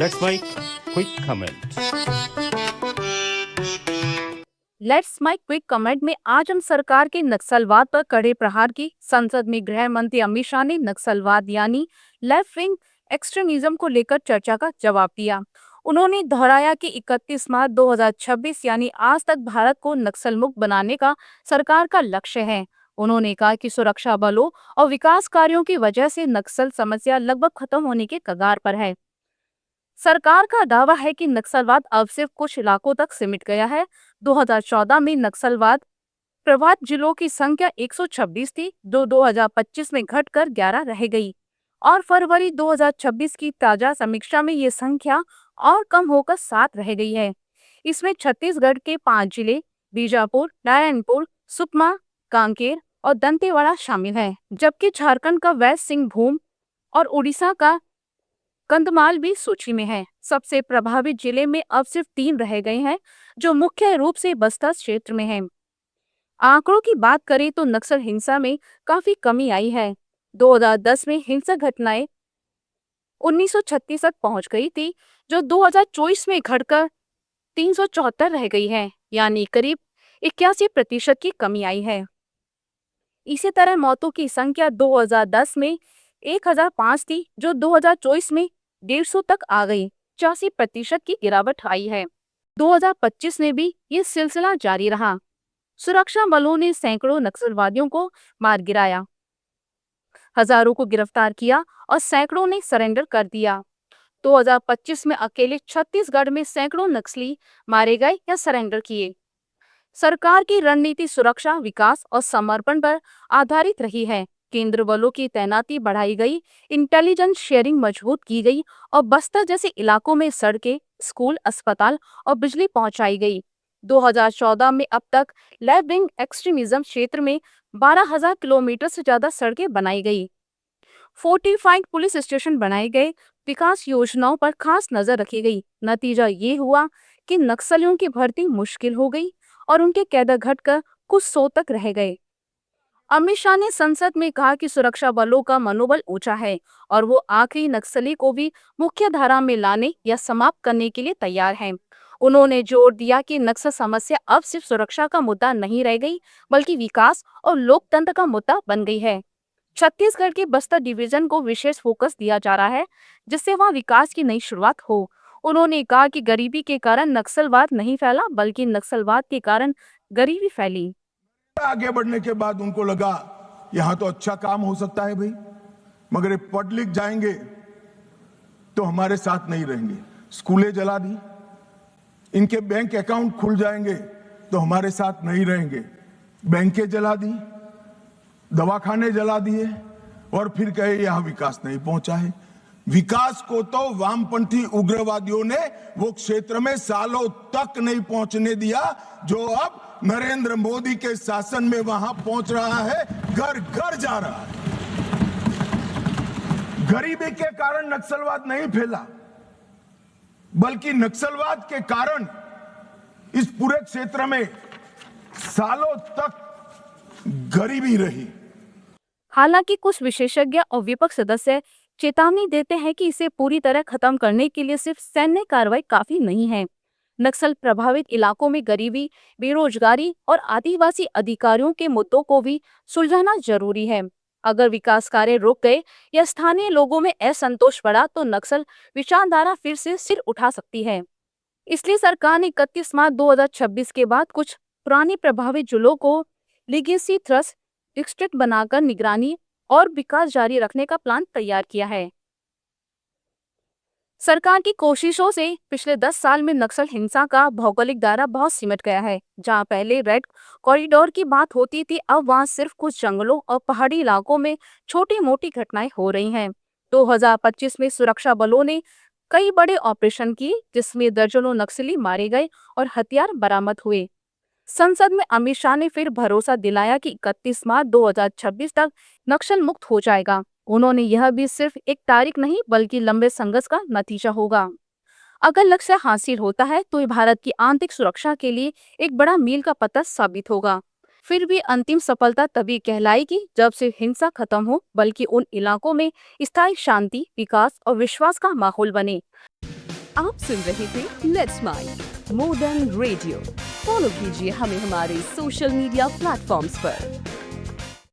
Let's make quick comment. Let's my quick comment में आज हम सरकार के नक्सलवाद पर कड़े प्रहार की। संसद में गृह मंत्री अमित शाह ने नक्सलवाद यानी लेफ्ट विंग एक्सट्रीमिज्म को लेकर चर्चा का जवाब दिया। उन्होंने दोहराया कि 31 मार्च 2026 यानी आज तक भारत को नक्सल मुक्त बनाने का सरकार का लक्ष्य है। उन्होंने कहा कि सुरक्षा बलों और विकास कार्यों की वजह से नक्सल समस्या लगभग खत्म होने के कगार पर है। सरकार का दावा है कि नक्सलवाद अब सिर्फ कुछ इलाकों तक सिमट गया है। 2014 में नक्सलवाद प्रभावित जिलों की संख्या 126 थी, जो 2025 में घटकर 11 रह गई और फरवरी 2026 की ताजा समीक्षा में ये संख्या और कम होकर 7 रह गई है। इसमें छत्तीसगढ़ के 5 जिले बीजापुर, नारायणपुर, सुकमा, कांकेर और दंतेवाड़ा शामिल है, जबकि झारखंड का वेस्ट सिंहभूम और उड़ीसा का कंधमाल भी सूची में है। सबसे प्रभावित जिले में अब सिर्फ 3 रह गए हैं, जो मुख्य रूप से बस्तर क्षेत्र में हैं। आंकड़ों की बात करें तो नक्सल हिंसा में काफी कमी आई है। 2010 में हिंसक घटनाएं 1936 तक पहुंच गई थी, जो 2024 में घटकर 374 रह गई है, यानी करीब 81% की कमी आई है। इसी तरह मौतों की संख्या 2010 में 1005 थी, जो 2024 में 150 तक आ गई। 85% की गिरावट आई है। 2025 में भी ये सिलसिला जारी रहा। सुरक्षा बलों ने सैकड़ों नक्सलवादियों को मार गिराया, हजारों को गिरफ्तार किया और सैकड़ों ने सरेंडर कर दिया। 2025 में अकेले छत्तीसगढ़ में सैकड़ों नक्सली मारे गए या सरेंडर किए। सरकार की रणनीति सुरक्षा, विकास और समर्पण पर आधारित रही है। केंद्र बलों की तैनाती बढ़ाई गई, इंटेलिजेंस शेयरिंग मजबूत की गई और बस्तर जैसे इलाकों में सड़कें, स्कूल, अस्पताल और बिजली पहुंचाई गई। 2014 में अब तक लेफ्ट विंग एक्सट्रीमिज्म क्षेत्र में 12,000 किलोमीटर से ज्यादा सड़कें बनाई गई, फोर्टिफाइड पुलिस स्टेशन बनाए गए, विकास योजनाओं पर खास नजर रखी गई। नतीजा ये हुआ कि नक्सलियों की भर्ती मुश्किल हो गई और उनके कैडर घटकर कुछ 100 तक रह गए। अमित शाह ने संसद में कहा कि सुरक्षा बलों का मनोबल ऊंचा है और वो आखिरी नक्सली को भी मुख्य धारा में लाने या समाप्त करने के लिए तैयार हैं। उन्होंने जोर दिया कि नक्सल समस्या अब सिर्फ सुरक्षा का मुद्दा नहीं रह गई, बल्कि विकास और लोकतंत्र का मुद्दा बन गई है। छत्तीसगढ़ के बस्तर डिवीजन को विशेष फोकस दिया जा रहा है, जिससे वहां विकास की नई शुरुआत हो। उन्होंने कहा कि गरीबी के कारण नक्सलवाद नहीं फैला, बल्कि नक्सलवाद के कारण गरीबी फैली। आगे बढ़ने के बाद उनको लगा यहां तो अच्छा काम हो सकता है भाई, मगर ये पढ़ लिख जाएंगे तो हमारे साथ नहीं रहेंगे। स्कूलें जला दी, इनके बैंक अकाउंट खुल जाएंगे तो हमारे साथ नहीं रहेंगे। बैंकें जला दी, दवाखाने जला दिए और फिर कहे यहां विकास नहीं पहुंचा है। विकास को तो वामपंथी उग्रवादियों ने वो क्षेत्र में सालों तक नहीं पहुंचने दिया, जो अब नरेंद्र मोदी के शासन में वहां पहुंच रहा है, घर घर जा रहा है। गरीबी के कारण नक्सलवाद नहीं फैला, बल्कि नक्सलवाद के कारण इस पूरे क्षेत्र में सालों तक गरीबी रही। हालांकि कुछ विशेषज्ञ और विपक्ष सदस्य चेतावनी देते हैं कि इसे पूरी तरह खत्म करने के लिए सिर्फ सैन्य कार्रवाई काफी नहीं है। नक्सल प्रभावित इलाकों में गरीबी, बेरोजगारी और आदिवासी अधिकारियों के मुद्दों को भी सुलझाना जरूरी है। अगर विकास कार्य रुक गए या स्थानीय लोगों में असंतोष बढ़ा तो नक्सल विचारधारा फिर से सिर उठा सकती है। इसलिए सरकार ने 31 मार्च 2026 के बाद कुछ पुराने प्रभावित जिलों को लीगेसी थ्रस्ट डिस्ट्रिक्ट बनाकर निगरानी और विकास जारी रखने का प्लान तैयार किया है। सरकार की कोशिशों से पिछले 10 साल में नक्सल हिंसा का भौगोलिक दायरा बहुत सिमट गया है। जहां पहले रेड कॉरिडोर की बात होती थी, अब वहां सिर्फ कुछ जंगलों और पहाड़ी इलाकों में छोटी मोटी घटनाएं हो रही हैं। 2025 में सुरक्षा बलों ने कई बड़े ऑपरेशन किए, जिसमें दर्जनों नक्सली मारे गए और हथियार बरामद हुए। संसद में अमित शाह ने फिर भरोसा दिलाया कि 31 मार्च 2026 तक नक्सल मुक्त हो जाएगा। उन्होंने यह भी सिर्फ एक तारीख नहीं, बल्कि लंबे संघर्ष का नतीजा होगा। अगर लक्ष्य हासिल होता है तो ये भारत की आंतरिक सुरक्षा के लिए एक बड़ा मील का पत्थर साबित होगा। फिर भी अंतिम सफलता तभी कहलाएगी जब सिर्फ हिंसा खत्म हो, बल्कि उन इलाकों में स्थायी शांति, विकास और विश्वास का माहौल बने। आप सुन रहे थे let's mike more than radio. Follow कीजिए हमें हमारे सोशल मीडिया प्लेटफॉर्म्स पर।